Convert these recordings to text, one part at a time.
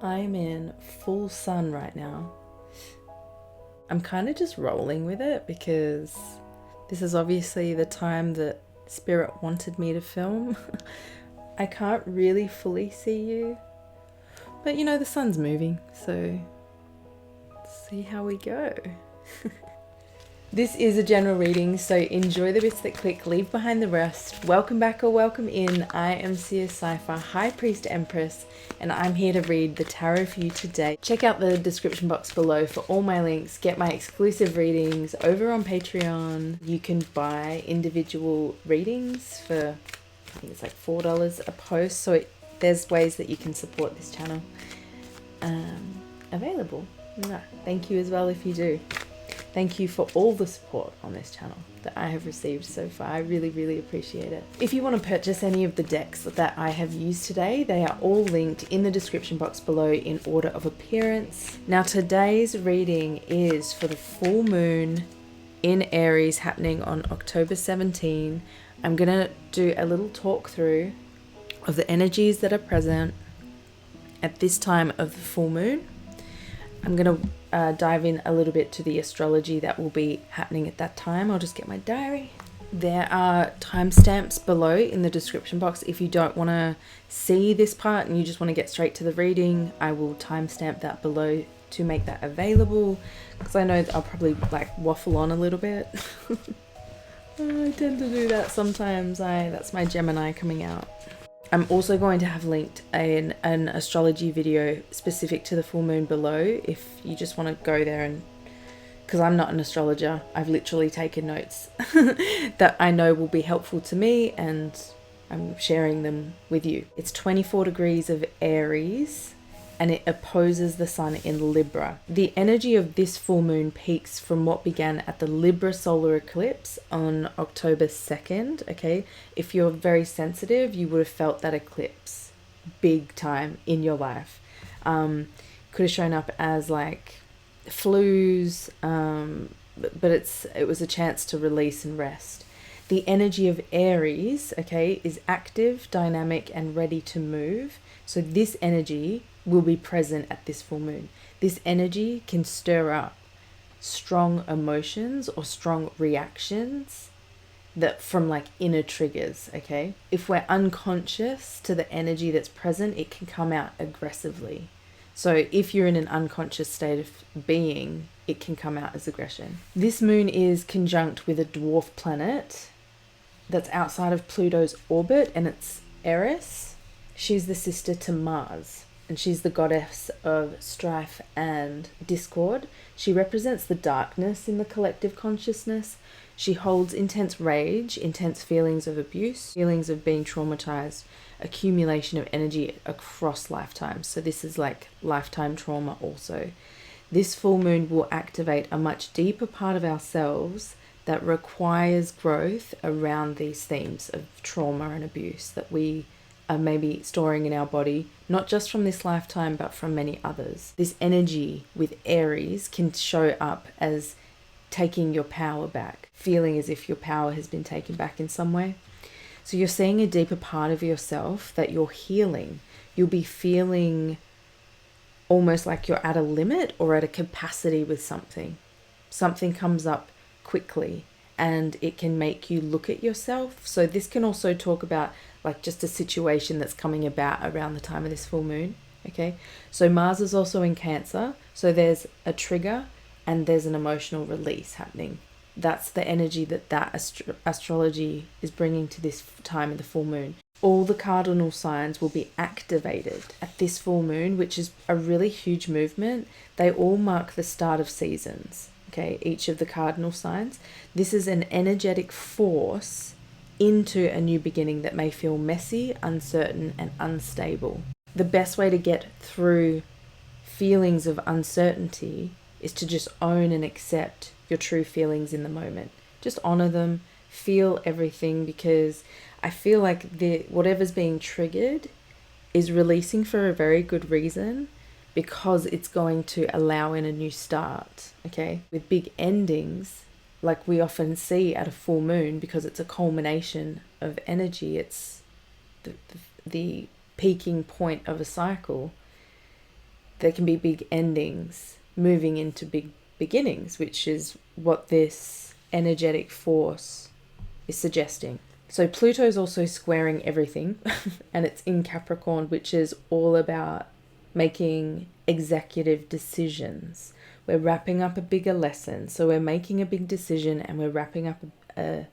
I'm in full sun right now. I'm kind of just rolling with it because this is obviously the time that Spirit wanted me to film. I can't really fully see you, but you know, the sun's moving, so let's see how we go. This is a general reading, so enjoy the bits that click, leave behind the rest. Welcome back or welcome in. I am Seer Cypher, High Priest Empress, and I'm here to read the tarot for you today. Check out the description box below for all my links. Get my exclusive readings over on Patreon. You can buy individual readings for, I think it's like $4 a post, so there's ways that you can support this channel available. Thank you as well if you do. Thank you for all the support on this channel that I have received so far. I really, really appreciate it. If you want to purchase any of the decks that I have used today, they are all linked in the description box below in order of appearance. Now, today's reading is for the full moon in Aries happening on October 17. I'm going to do a little talk through of the energies that are present at this time of the full moon. I'm going to dive in a little bit to the astrology that will be happening at that time. I'll just get my diary. There are timestamps below in the description box. If you don't want to see this part and you just want to get straight to the reading, I will timestamp that below to make that available, because I know I'll probably like waffle on a little bit. I tend to do that sometimes. That's my Gemini coming out. I'm also going to have linked an astrology video specific to the full moon below if you just want to go there, and because I'm not an astrologer, I've literally taken notes that I know will be helpful to me and I'm sharing them with you. It's 24 degrees of Aries and it opposes the sun in Libra. The energy of this full moon peaks from what began at the Libra solar eclipse on October 2nd, okay? If you're very sensitive, you would have felt that eclipse big time in your life. Could have shown up as like flus, but it was a chance to release and rest. The energy of Aries, okay, is active, dynamic, and ready to move. So this energy will be present at this full moon. This energy can stir up strong emotions or strong reactions that from like inner triggers, okay? If we're unconscious to the energy that's present, it can come out aggressively. So if you're in an unconscious state of being, it can come out as aggression. This moon is conjunct with a dwarf planet that's outside of Pluto's orbit, and it's Eris. She's the sister to Mars, and she's the goddess of strife and discord. She represents the darkness in the collective consciousness. She holds intense rage, intense feelings of abuse, feelings of being traumatized, accumulation of energy across lifetimes. So this is like lifetime trauma also. This full moon will activate a much deeper part of ourselves that requires growth around these themes of trauma and abuse that we are maybe storing in our body, not just from this lifetime, but from many others. This energy with Aries can show up as taking your power back, feeling as if your power has been taken back in some way. So you're seeing a deeper part of yourself that you're healing. You'll be feeling almost like you're at a limit or at a capacity with something. Something comes up quickly and it can make you look at yourself. So this can also talk about like just a situation that's coming about around the time of this full moon, okay? So Mars is also in Cancer, so there's a trigger and there's an emotional release happening. That's the energy that astrology is bringing to this time of the full moon. All the cardinal signs will be activated at this full moon, which is a really huge movement. They all mark the start of seasons, okay? Each of the cardinal signs. This is an energetic force into a new beginning that may feel messy, uncertain, and unstable. The best way to get through feelings of uncertainty is to just own and accept your true feelings in the moment. Just honor them, feel everything, because I feel like whatever's being triggered is releasing for a very good reason, because it's going to allow in a new start, okay? With big endings, like we often see at a full moon, because it's a culmination of energy, it's the peaking point of a cycle. there can be big endings moving into big beginnings, which is what this energetic force is suggesting. So Pluto's also squaring everything, and it's in Capricorn, which is all about making executive decisions. We're wrapping up a bigger lesson. So we're making a big decision and we're wrapping up a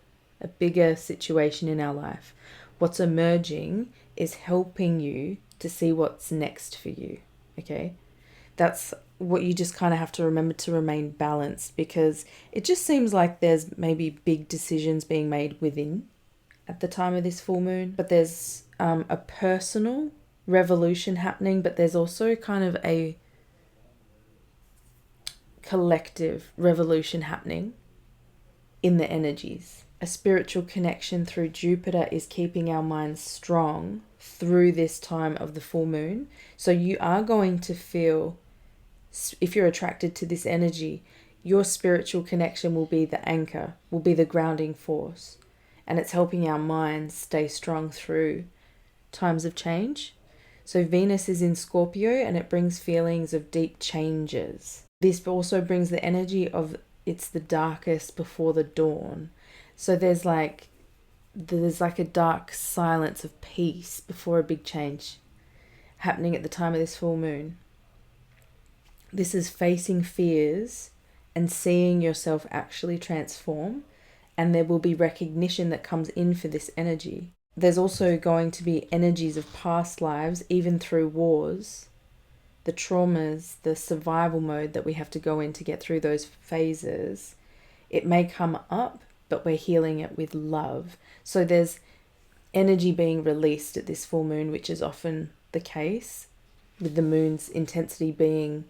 bigger situation in our life. What's emerging is helping you to see what's next for you, okay? That's what you just kind of have to remember, to remain balanced, because it just seems like there's maybe big decisions being made within at the time of this full moon, but there's a personal revolution happening, but there's also kind of a collective revolution happening in the energies. A spiritual connection through Jupiter is keeping our minds strong through this time of the full moon. So you are going to feel, if you're attracted to this energy, your spiritual connection will be the anchor, will be the grounding force. And it's helping our minds stay strong through times of change. So Venus is in Scorpio and it brings feelings of deep changes. This also brings the energy of it's the darkest before the dawn. So there's like a dark silence of peace before a big change happening at the time of this full moon. This is facing fears and seeing yourself actually transform, and there will be recognition that comes in for this energy. There's also going to be energies of past lives, even through wars, the traumas, the survival mode that we have to go in to get through those phases. It may come up, but we're healing it with love. So there's energy being released at this full moon, which is often the case, with the moon's intensity being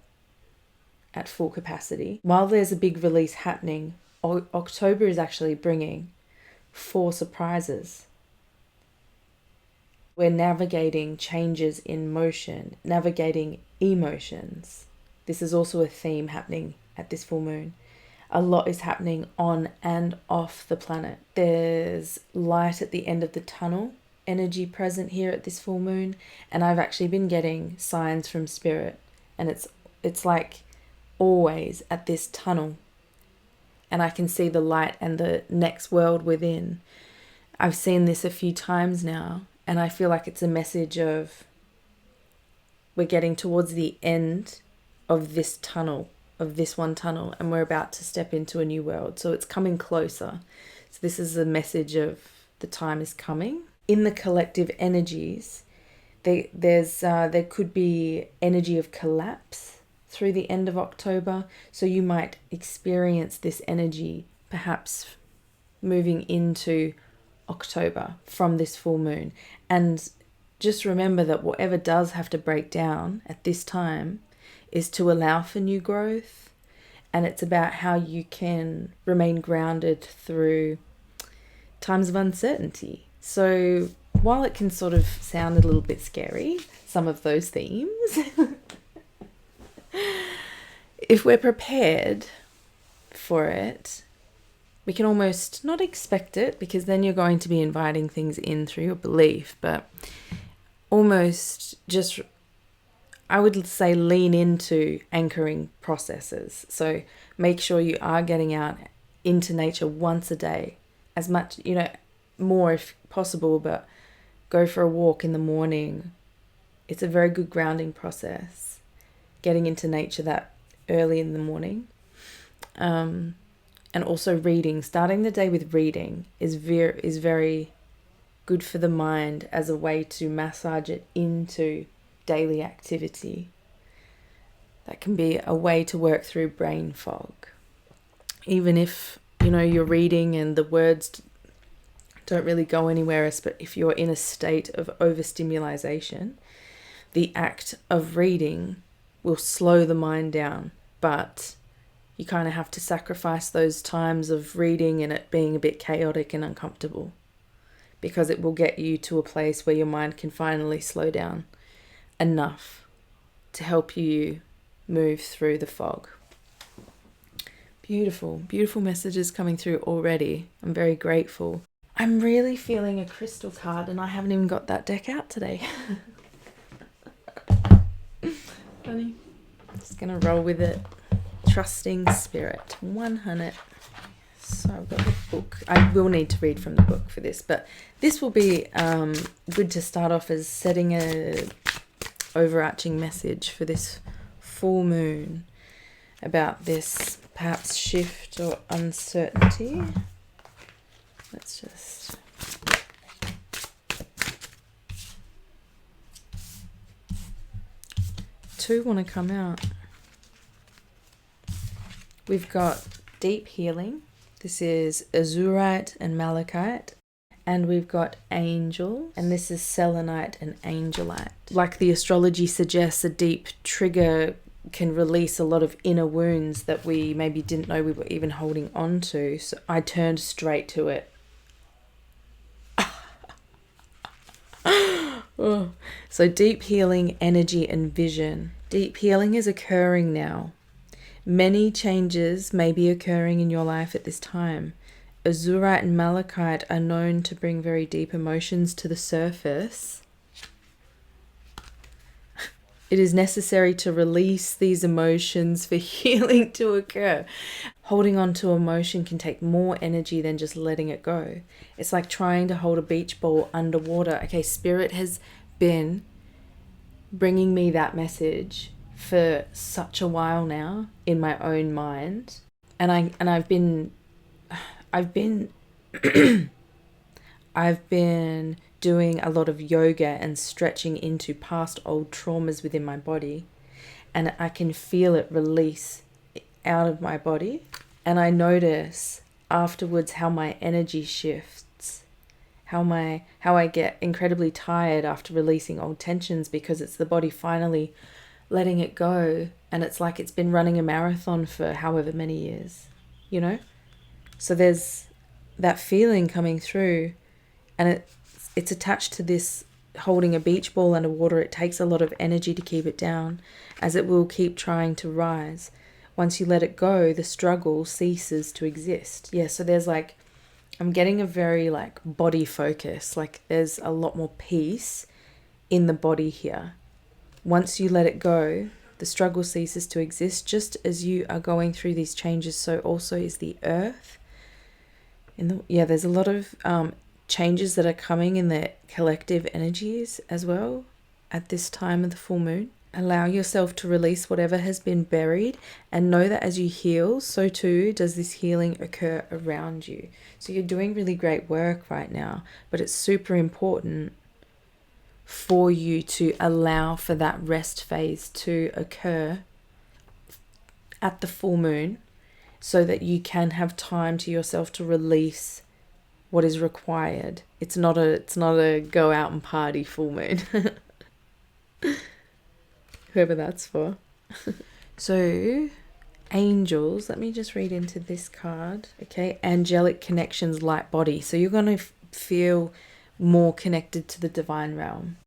at full capacity. While there's a big release happening, October is actually bringing 4 surprises. We're navigating changes in motion, navigating emotions. This is also a theme happening at this full moon. A lot is happening on and off the planet. There's light at the end of the tunnel energy present here at this full moon, and I've actually been getting signs from Spirit, and it's like always at this tunnel, and I can see the light and the next world within. I've seen this a few times now, and I feel like it's a message of we're getting towards the end of this tunnel, of this one tunnel, and we're about to step into a new world. So it's coming closer. So this is a message of the time is coming. In the collective energies, there could be energy of collapse through the end of October. So you might experience this energy perhaps moving into October from this full moon. And just remember that whatever does have to break down at this time is to allow for new growth, and it's about how you can remain grounded through times of uncertainty. So while it can sort of sound a little bit scary, some of those themes, if we're prepared for it, we can almost not expect it, because then you're going to be inviting things in through your belief, but almost just, I would say, lean into anchoring processes. So make sure you are getting out into nature once a day, as much, more if possible, but go for a walk in the morning. It's a very good grounding process, getting into nature that early in the morning. And also reading, starting the day with reading is very good for the mind as a way to massage it into daily activity. That can be a way to work through brain fog. Even if, you're reading and the words don't really go anywhere else, but if you're in a state of overstimulation, the act of reading will slow the mind down, but you kind of have to sacrifice those times of reading and it being a bit chaotic and uncomfortable, because it will get you to a place where your mind can finally slow down enough to help you move through the fog. Beautiful, beautiful messages coming through already. I'm very grateful. I'm really feeling a crystal card, and I haven't even got that deck out today. Funny. Just gonna roll with it. Trusting spirit. 100. So I've got the book. I will need to read from the book for this, but this will be good to start off as setting a overarching message for this full moon about this perhaps shift or uncertainty. Let's just... Two want to come out. We've got deep healing. This is azurite and malachite. And we've got angel, and this is selenite and angelite. Like the astrology suggests, a deep trigger can release a lot of inner wounds that we maybe didn't know we were even holding on to. So I turned straight to it. Oh. So deep healing, energy and vision. Deep healing is occurring now. Many changes may be occurring in your life at this time. Azurite and malachite are known to bring very deep emotions to the surface. It is necessary to release these emotions for healing to occur. Holding on to emotion can take more energy than just letting it go. It's like trying to hold a beach ball underwater. Okay, Spirit has been bringing me that message for such a while now in my own mind. And I've been I've been doing a lot of yoga and stretching into past old traumas within my body, and I can feel it release out of my body, and I notice afterwards how my energy shifts, how I get incredibly tired after releasing old tensions, because it's the body finally letting it go, and it's like it's been running a marathon for however many years, you know? So there's that feeling coming through, and it's attached to this holding a beach ball underwater. It takes a lot of energy to keep it down, as it will keep trying to rise. Once you let it go, the struggle ceases to exist. Yeah, so there's like, I'm getting a very like body focus. Like there's a lot more peace in the body here. Once you let it go, the struggle ceases to exist. Just as you are going through these changes, so also is the earth. There's a lot of changes that are coming in the collective energies as well at this time of the full moon. Allow yourself to release whatever has been buried, and know that as you heal, so too does this healing occur around you. So you're doing really great work right now, but it's super important for you to allow for that rest phase to occur at the full moon, so that you can have time to yourself to release what is required. It's not a go out and party full moon. Whoever that's for. So, angels, let me just read into this card. Okay, angelic connections, light body. So you're going to feel more connected to the divine realm.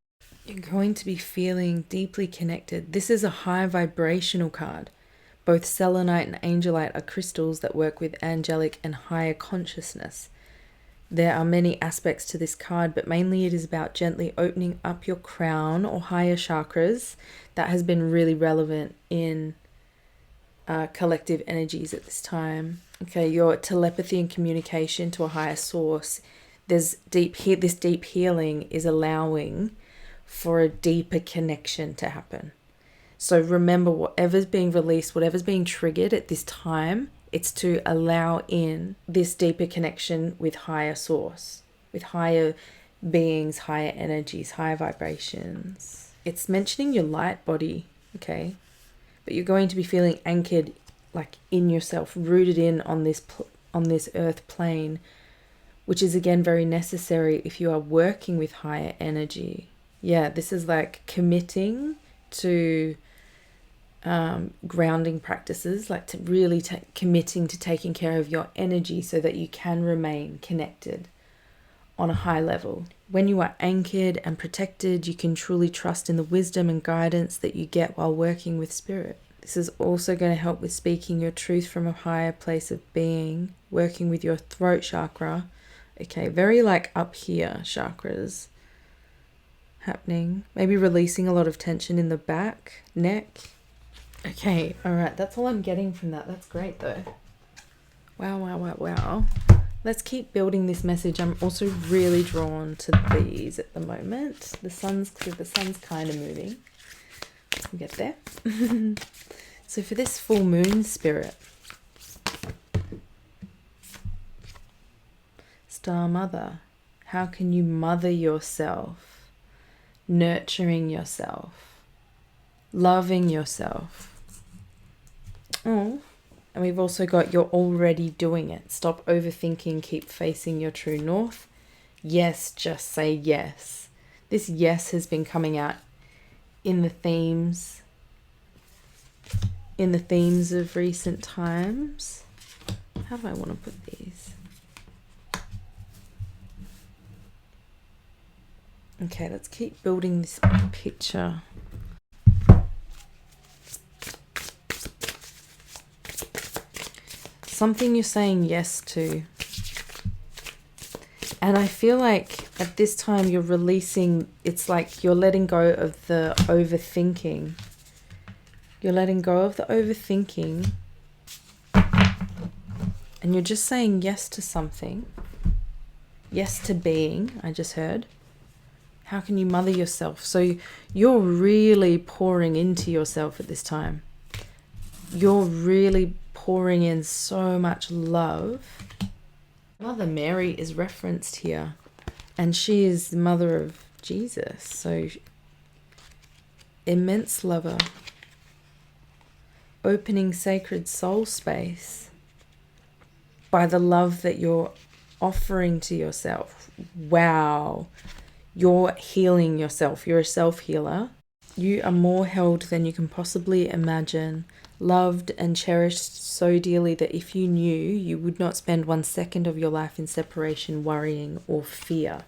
You're going to be feeling deeply connected. This is a high vibrational card. Both selenite and angelite are crystals that work with angelic and higher consciousness. There are many aspects to this card, but mainly it is about gently opening up your crown or higher chakras. That has been really relevant in collective energies at this time. Okay, your telepathy and communication to a higher source. This deep healing is allowing for a deeper connection to happen. So remember, whatever's being released, whatever's being triggered at this time, it's to allow in this deeper connection with higher source, with higher beings, higher energies, higher vibrations. It's mentioning your light body, okay? But you're going to be feeling anchored, like in yourself, rooted in on this earth plane, which is again very necessary if you are working with higher energy. Yeah, this is like committing to grounding practices, like to really committing to taking care of your energy so that you can remain connected on a high level. When you are anchored and protected, you can truly trust in the wisdom and guidance that you get while working with spirit. This is also going to help with speaking your truth from a higher place of being, working with your throat chakra. Okay, very like up here chakras happening. Maybe releasing a lot of tension in the back, neck. Okay, all right. That's all I'm getting from that. That's great, though. Wow, wow, wow, wow. Let's keep building this message. I'm also really drawn to these at the moment. The sun's kind of moving. We'll get there. So for this full moon spirit, Star Mother, how can you mother yourself, nurturing yourself, loving yourself? Oh, and we've also got you're already doing it. Stop overthinking, keep facing your true north. Yes, just say yes. This yes has been coming out in the themes of recent times. How do I want to put these? Okay, let's keep building this picture. Something you're saying yes to. And I feel like at this time you're releasing, it's like you're letting go of the overthinking. You're letting go of the overthinking. And you're just saying yes to something. Yes to being, I just heard. How can you mother yourself? So you're really pouring into yourself at this time. You're really pouring in so much love. Mother Mary is referenced here, and she is the mother of Jesus. So immense lover, opening sacred soul space by the love that you're offering to yourself. Wow. You're healing yourself. You're a self-healer. You are more held than you can possibly imagine, loved and cherished so dearly that if you knew, you would not spend 1 second of your life in separation, worrying, or fear.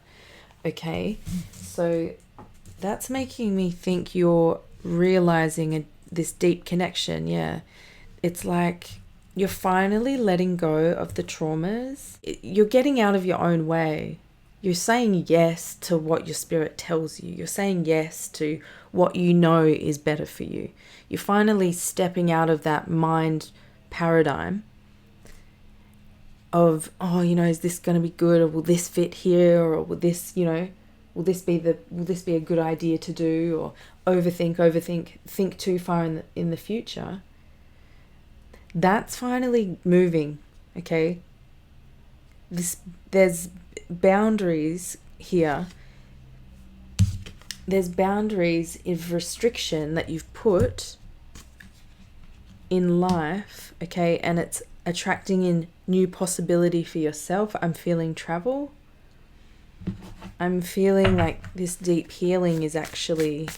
Okay? So that's making me think you're realizing this deep connection. Yeah. It's like you're finally letting go of the traumas. You're getting out of your own way. You're saying yes to what your spirit tells you. You're saying yes to what you know is better for you. You're finally stepping out of that mind paradigm of, oh, is this going to be good, or will this fit here, or will this, will this be a good idea to do, or think too far in the future. That's finally moving, okay? There's boundaries here. There's boundaries of restriction that you've put in life, okay, and it's attracting in new possibility for yourself. I'm feeling travel. I'm feeling like this deep healing is actually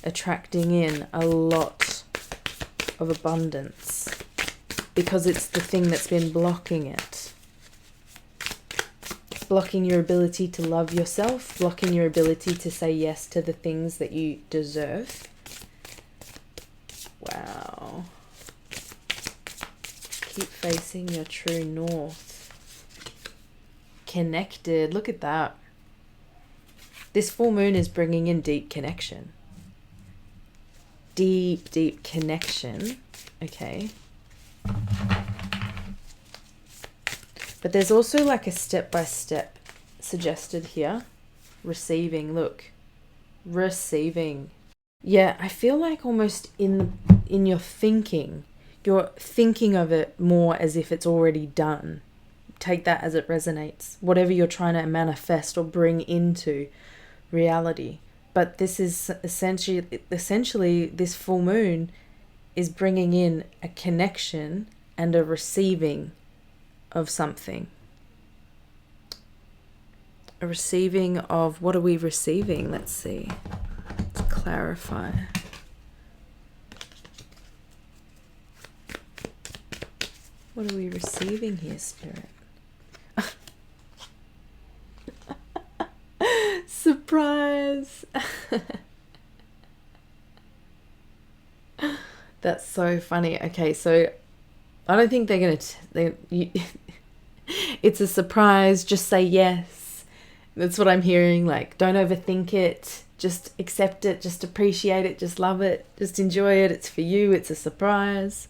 attracting in a lot of abundance because it's the thing that's been blocking it. Blocking your ability to love yourself, blocking your ability to say yes to the things that you deserve. Wow. Keep facing your true north. Connected. Look at that. This full moon is bringing in deep connection. Deep, deep connection. Okay. But there's also like a step-by-step suggested here. Receiving, look. Receiving. Yeah, I feel like almost in your thinking, you're thinking of it more as if it's already done. Take that as it resonates. Whatever you're trying to manifest or bring into reality. But this is essentially this full moon is bringing in a connection and a receiving of something. A receiving of, what are we receiving? Let's see. Let's clarify. What are we receiving here, Spirit? Surprise! That's so funny. Okay, so I don't think they're going to... It's a surprise. Just say yes. That's what I'm hearing. Like, don't overthink it. Just accept it, just appreciate it, just love it, just enjoy it. It's for you, it's a surprise.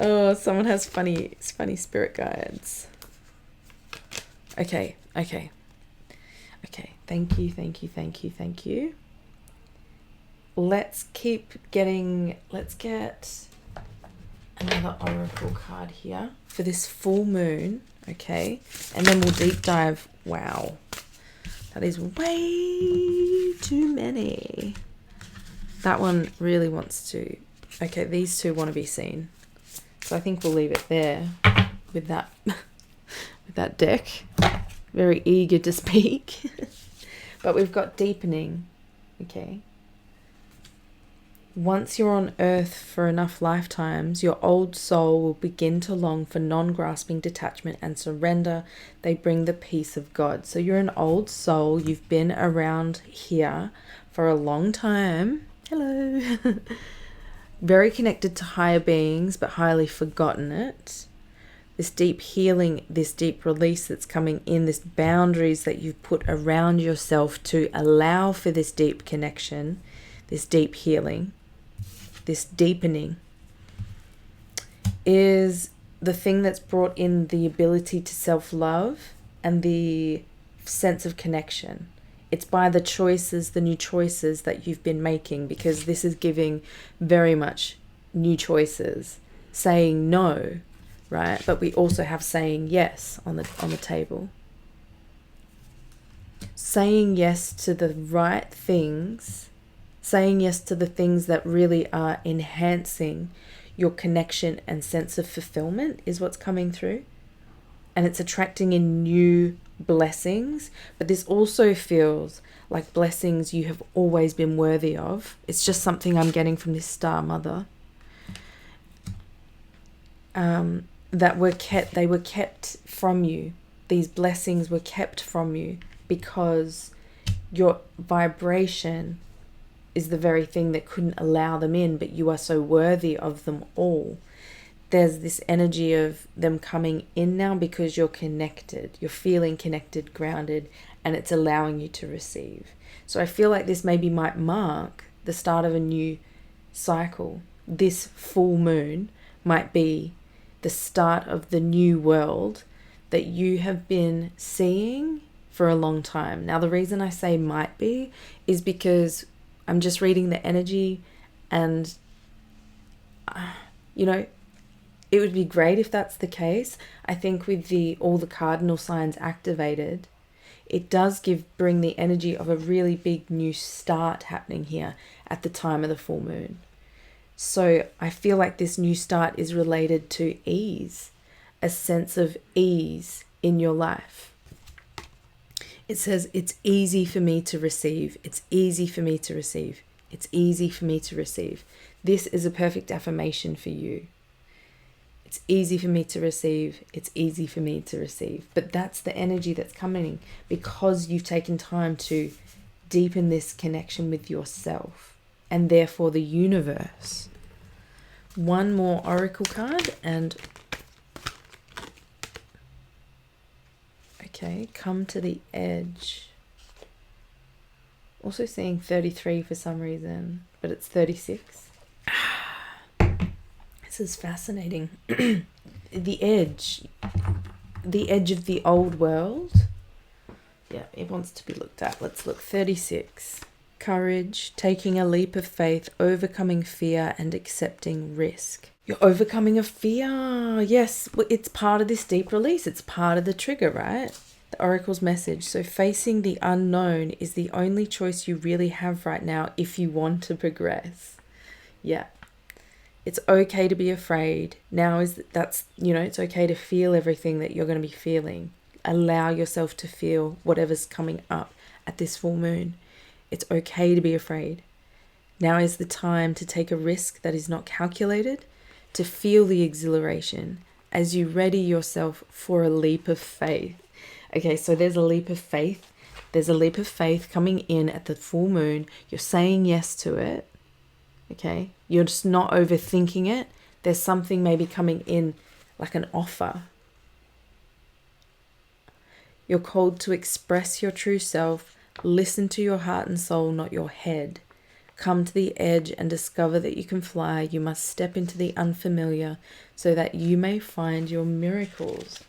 Oh, someone has funny spirit guides. Okay. Thank you. Let's get another oracle card here for this full moon, okay? And then we'll deep dive. Wow. That is way too many. That one really wants to. Okay, these two want to be seen. So I think we'll leave it there with that with that deck. Very eager to speak. But we've got deepening. Okay. Once you're on earth for enough lifetimes, your old soul will begin to long for non-grasping detachment and surrender. They bring the peace of God. So you're an old soul. You've been around here for a long time. Hello. Very connected to higher beings, but highly forgotten it. This deep healing, this deep release that's coming in, this boundaries that you've put around yourself to allow for this deep connection, this deep healing, this deepening, is the thing that's brought in the ability to self-love and the sense of connection. It's by the choices, the new choices that you've been making, because this is giving very much new choices, saying no, right? But we also have saying yes on the table. Saying yes to the right things, saying yes to the things that really are enhancing your connection and sense of fulfillment is what's coming through. And it's attracting in new blessings, but this also feels like blessings you have always been worthy of. It's just something I'm getting from this star mother. That they were kept from you. These blessings were kept from you because your vibration is the very thing that couldn't allow them in, but you are so worthy of them all. There's this energy of them coming in now because you're connected. You're feeling connected, grounded, and it's allowing you to receive. So I feel like this maybe might mark the start of a new cycle. This full moon might be the start of the new world that you have been seeing for a long time. Now, the reason I say might be is because I'm just reading the energy, and it would be great if that's the case. I think with all the cardinal signs activated, it does bring the energy of a really big new start happening here at the time of the full moon. So I feel like this new start is related to ease, a sense of ease in your life. It says, it's easy for me to receive. It's easy for me to receive. It's easy for me to receive. This is a perfect affirmation for you. It's easy for me to receive. It's easy for me to receive. But that's the energy that's coming because you've taken time to deepen this connection with yourself and therefore the universe. One more oracle card and okay, come to the edge. Also seeing 33 for some reason, but it's 36. This is fascinating. The edge of the old world. Yeah, it wants to be looked at. Let's look. 36. Courage, taking a leap of faith, overcoming fear and accepting risk. You're overcoming a fear. Yes, it's part of this deep release. It's part of the trigger, right? The oracle's message. So facing the unknown is the only choice you really have right now if you want to progress. Yeah. It's okay to be afraid. Now it's okay to feel everything that you're going to be feeling. Allow yourself to feel whatever's coming up at this full moon. It's okay to be afraid. Now is the time to take a risk that is not calculated, to feel the exhilaration as you ready yourself for a leap of faith. Okay, so there's a leap of faith. There's a leap of faith coming in at the full moon. You're saying yes to it. Okay, you're just not overthinking it. There's something maybe coming in like an offer. You're called to express your true self, listen to your heart and soul, not your head. Come to the edge and discover that you can fly. You must step into the unfamiliar so that you may find your miracles.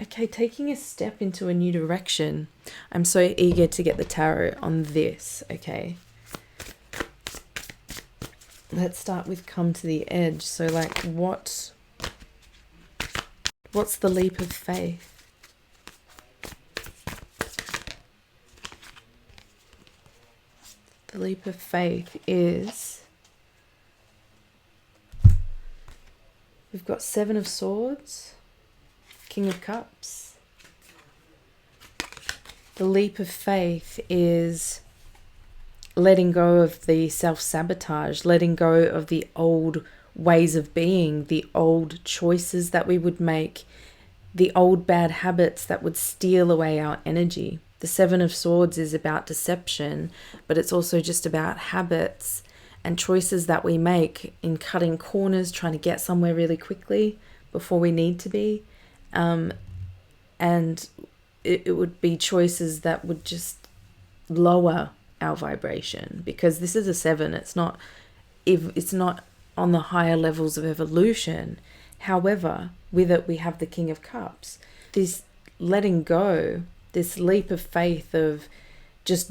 Okay, taking a step into a new direction. I'm so eager to get the tarot on this, okay? Let's start with come to the edge. So like what's the leap of faith? The leap of faith is, we've got Seven of Swords, King of Cups. The leap of faith is letting go of the self-sabotage, letting go of the old ways of being, the old choices that we would make, the old bad habits that would steal away our energy. The Seven of Swords is about deception, but it's also just about habits and choices that we make in cutting corners, trying to get somewhere really quickly before we need to be. And it would be choices that would just lower our vibration, because this is a 7. It's not on the higher levels of evolution. However, with it we have the King of Cups. This letting go, this leap of faith of just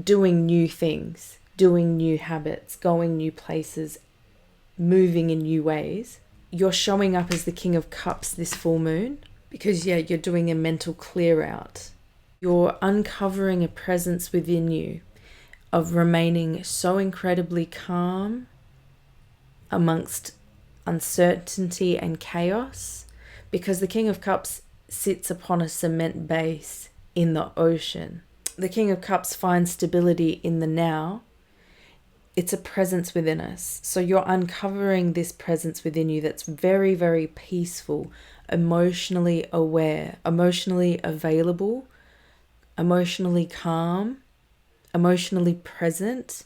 doing new things, doing new habits, going new places, moving in new ways. You're showing up as the King of Cups this full moon because, you're doing a mental clear out. You're uncovering a presence within you of remaining so incredibly calm amongst uncertainty and chaos, because the King of Cups sits upon a cement base in the ocean. The King of Cups finds stability in the now. It's a presence within us. So you're uncovering this presence within you that's very, very peaceful, emotionally aware, emotionally available, emotionally calm, emotionally present,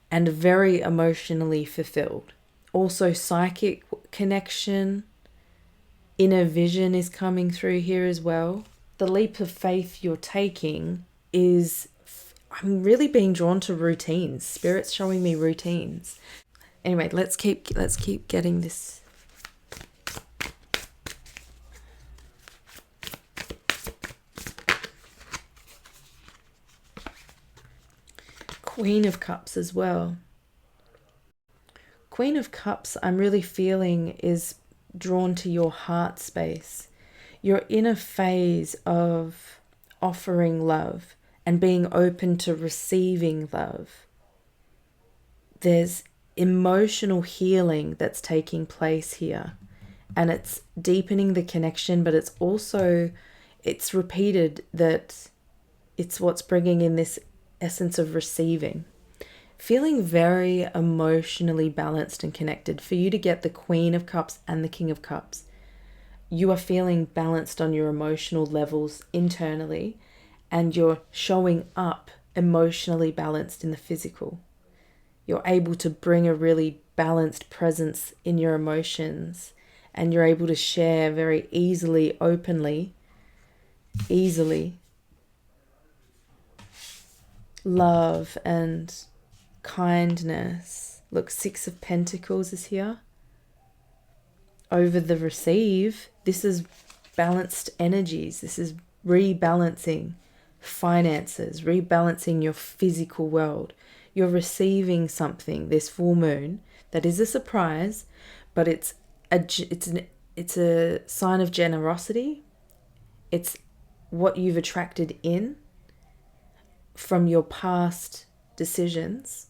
and very emotionally fulfilled. Also psychic connection, inner vision is coming through here as well. The leap of faith you're taking is, I'm really being drawn to routines. Spirit's showing me routines. Anyway, let's keep getting this. Queen of Cups as well. Queen of Cups, I'm really feeling, is drawn to your heart space. You're in a phase of offering love and being open to receiving love. There's emotional healing that's taking place here, and it's deepening the connection, but it's also, it's repeated that it's what's bringing in this essence of receiving. Feeling very emotionally balanced and connected. For you to get the Queen of Cups and the King of Cups, you are feeling balanced on your emotional levels internally, and you're showing up emotionally balanced in the physical. You're able to bring a really balanced presence in your emotions, and you're able to share very easily, openly, love and kindness. Look, Six of Pentacles is here. Over the receive, this is balanced energies. This is rebalancing finances, rebalancing your physical world. You're receiving something this full moon that is a surprise, but it's a sign of generosity. It's what you've attracted in from your past decisions.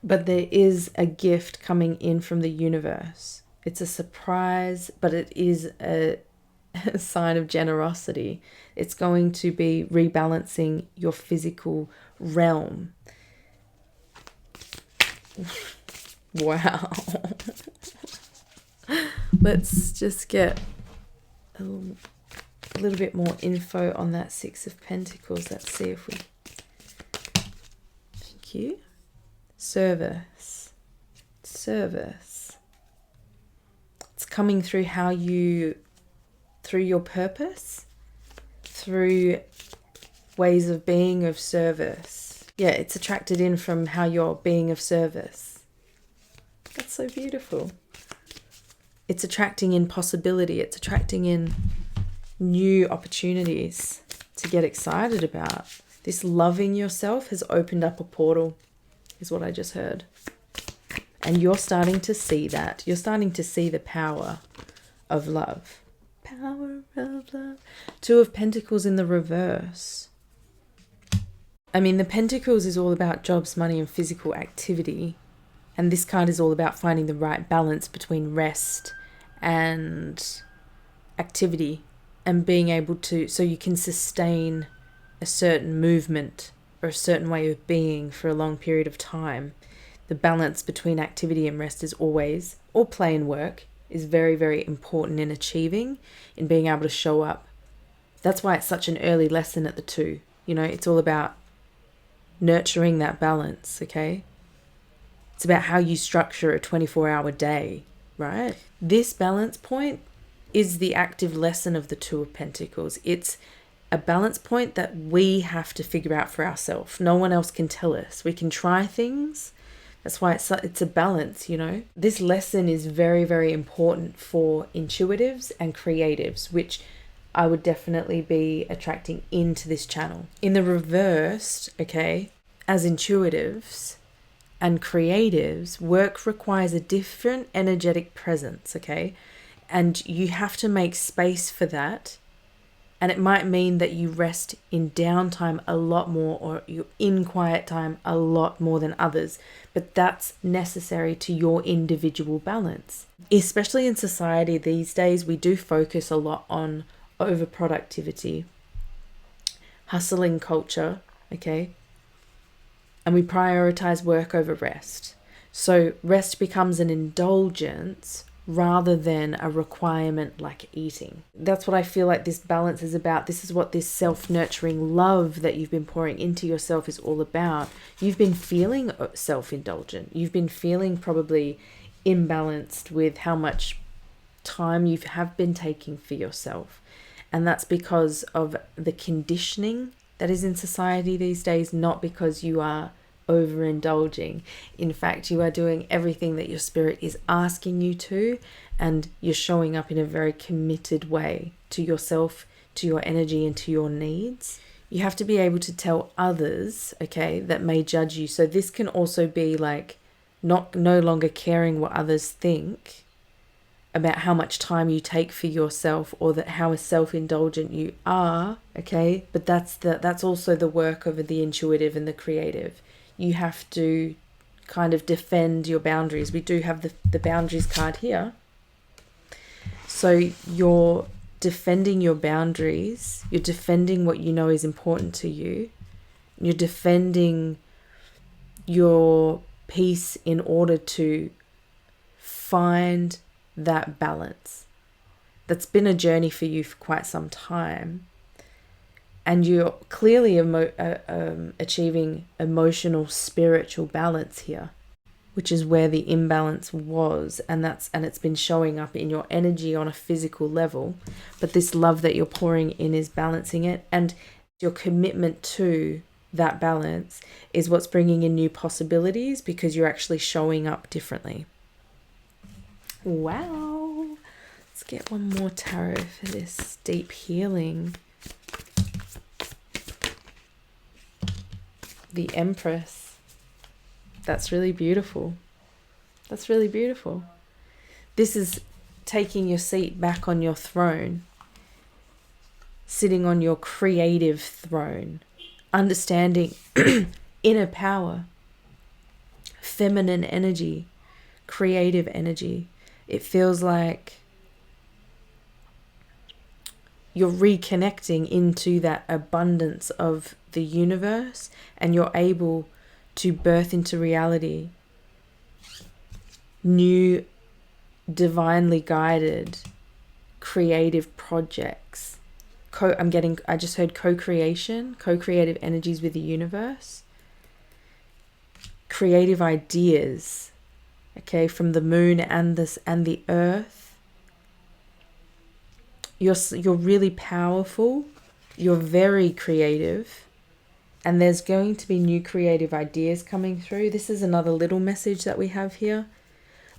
But there is a gift coming in from the universe. It's a surprise, but it is a sign of generosity. It's going to be rebalancing your physical realm. Wow. Let's just get a little bit more info on that Six of Pentacles. Let's see if we... Thank you. Service. It's coming through through your purpose, through ways of being of service. Yeah, it's attracted in from how you're being of service. That's so beautiful. It's attracting in possibility. It's attracting in new opportunities to get excited about. This loving yourself has opened up a portal, is what I just heard. And you're starting to see that. You're starting to see the power of love. Power of love. Two of Pentacles in the reverse. I mean, the Pentacles is all about jobs, money, and physical activity. And this card is all about finding the right balance between rest and activity, and being able to, so you can sustain a certain movement or a certain way of being for a long period of time. The balance between activity and rest is always, or play and work, is very, very important in achieving, in being able to show up. That's why it's such an early lesson at the 2. You know, it's all about nurturing that balance, okay? It's about how you structure a 24-hour day, right? This balance point is the active lesson of the 2 of Pentacles. It's a balance point that we have to figure out for ourselves. No one else can tell us. We can try things. That's why it's a balance, you know. This lesson is very, very important for intuitives and creatives, which I would definitely be attracting into this channel. In the reversed, okay, as intuitives and creatives, work requires a different energetic presence, okay? And you have to make space for that. And it might mean that you rest in downtime a lot more, or you're in quiet time a lot more than others. But that's necessary to your individual balance. Especially in society these days, we do focus a lot on overproductivity, hustling culture, okay? And we prioritize work over rest. So rest becomes an indulgence rather than a requirement like eating. That's what I feel like this balance is about. This is what this self-nurturing love that you've been pouring into yourself is all about. You've been feeling self-indulgent. You've been feeling probably imbalanced with how much time you have been taking for yourself. And that's because of the conditioning that is in society these days, not because you are overindulging. In fact, you are doing everything that your spirit is asking you to, and you're showing up in a very committed way to yourself, to your energy, and to your needs. You have to be able to tell others, okay, that may judge you. So this can also be like no longer caring what others think about how much time you take for yourself, or that how self-indulgent you are, okay? But that's also the work of the intuitive and the creative. You have to kind of defend your boundaries. We do have the boundaries card here. So you're defending your boundaries. You're defending what you know is important to you. You're defending your peace in order to find that balance. That's been a journey for you for quite some time. And you're clearly achieving emotional, spiritual balance here, which is where the imbalance was, and it's been showing up in your energy on a physical level. But this love that you're pouring in is balancing it, and your commitment to that balance is what's bringing in new possibilities, because you're actually showing up differently. Wow. Let's get one more tarot for this deep healing. The Empress. That's really beautiful. That's really beautiful. This is taking your seat back on your throne, sitting on your creative throne, understanding inner power, feminine energy, creative energy. It feels like you're reconnecting into that abundance of the universe, and you're able to birth into reality new divinely guided creative projects. I just heard co-creation, co-creative energies with the universe, creative ideas, okay, from the moon and the earth. You're really powerful, You're very creative, and there's going to be new creative ideas coming through. This is another little message that we have here.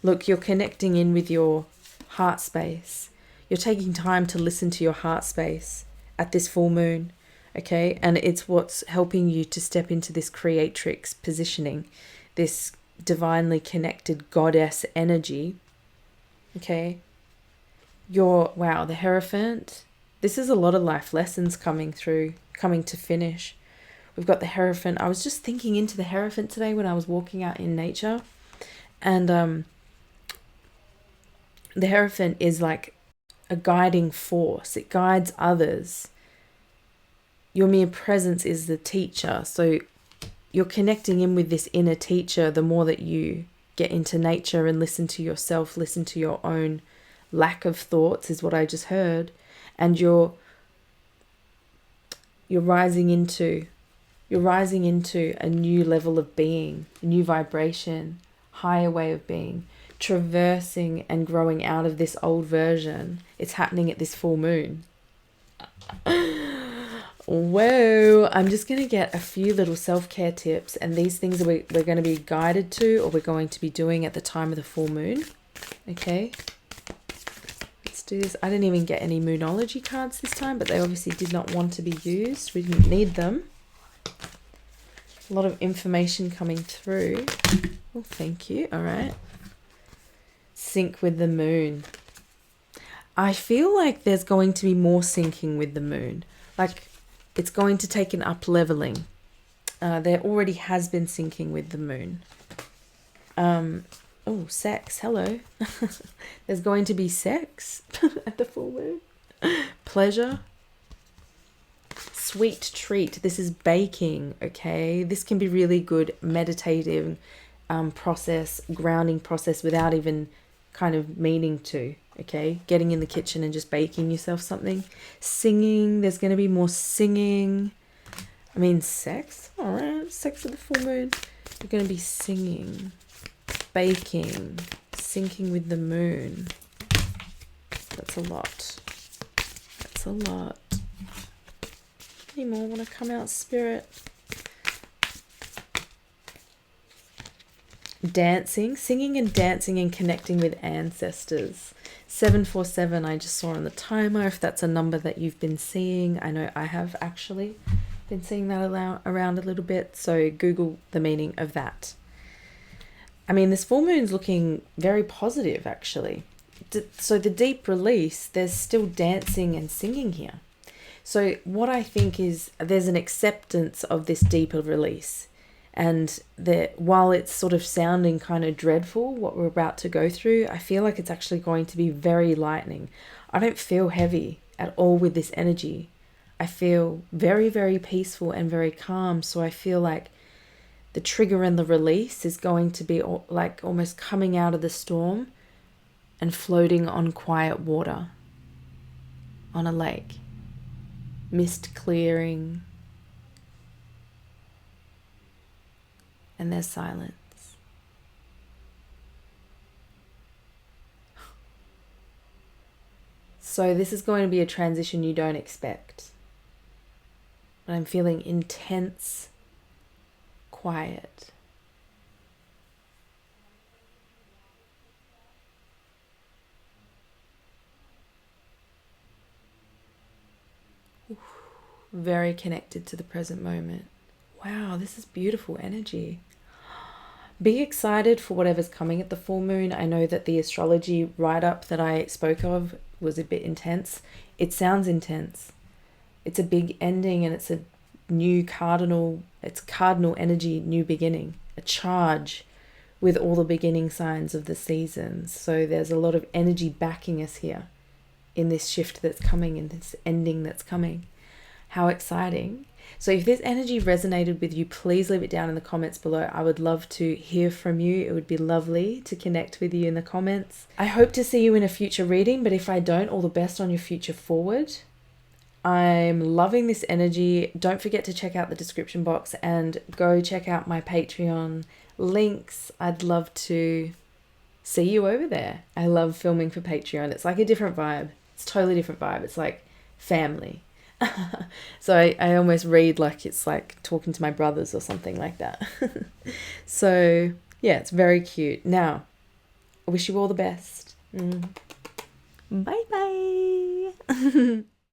Look, you're connecting in with your heart space. You're taking time to listen to your heart space at this full moon, okay? And it's what's helping you to step into this creatrix positioning, this divinely connected goddess energy, okay? Wow, the Hierophant. This is a lot of life lessons coming through, coming to finish. We've got the Hierophant. I was just thinking into the Hierophant today when I was walking out in nature. And the Hierophant is like a guiding force. It guides others. Your mere presence is the teacher. So you're connecting in with this inner teacher the more that you get into nature and listen to yourself, listen to your own lack of thoughts, is what I just heard. And you're rising into a new level of being, a new vibration, higher way of being, traversing and growing out of this old version. It's happening at this full moon. Whoa, I'm just going to get a few little self-care tips, and these things we're going to be guided to, or we're going to be doing at the time of the full moon. Okay, let's do this. I didn't even get any moonology cards this time, but they obviously did not want to be used. We didn't need them. A lot of information coming through. Well, thank you. All right. Sync with the moon. I feel like there's going to be more syncing with the moon. Like, it's going to take an up leveling. There already has been syncing with the moon. Oh, sex. Hello. There's going to be sex at the full moon. Pleasure. Sweet treat. This is baking, okay? This can be really good meditative process, grounding process without even kind of meaning to, okay? Getting in the kitchen and just baking yourself something. Singing. There's going to be more singing. I mean, sex. All right. Sex at the full moon. You're going to be singing, baking, syncing with the moon. That's a lot. That's a lot. Any more want to come out, Spirit? Dancing, singing and dancing and connecting with ancestors. 747 I just saw on the timer. If that's a number that you've been seeing, I know I have actually been seeing that around a little bit, so Google the meaning of that. I mean, this full moon's looking very positive, actually. So the deep release, there's still dancing and singing here. So what I think is there's an acceptance of this deeper release. And while it's sort of sounding kind of dreadful, what we're about to go through, I feel like it's actually going to be very lightening. I don't feel heavy at all with this energy. I feel very, very peaceful and very calm. So I feel like the trigger and the release is going to be like almost coming out of the storm and floating on quiet water on a lake. Mist clearing. And there's silence. So this is going to be a transition you don't expect. But I'm feeling intense quiet. Very connected to the present moment. Wow, this is beautiful energy. Be excited for whatever's coming at the full moon. I know that the astrology write-up that I spoke of was a bit intense. It sounds intense. It's a big ending, and it's a new cardinal energy, new beginning, a charge with all the beginning signs of the seasons. So there's a lot of energy backing us here in this shift that's coming, in this ending that's coming. How exciting. So if this energy resonated with you, please leave it down in the comments below. I would love to hear from you. It would be lovely to connect with you in the comments. I hope to see you in a future reading, but if I don't, all the best on your future forward. I'm loving this energy. Don't forget to check out the description box and go check out my Patreon links. I'd love to see you over there. I love filming for Patreon. It's like a different vibe. It's a totally different vibe. It's like family. So I almost read like it's like talking to my brothers or something like that. So yeah, it's very cute. Now, I wish you all the best. Bye bye.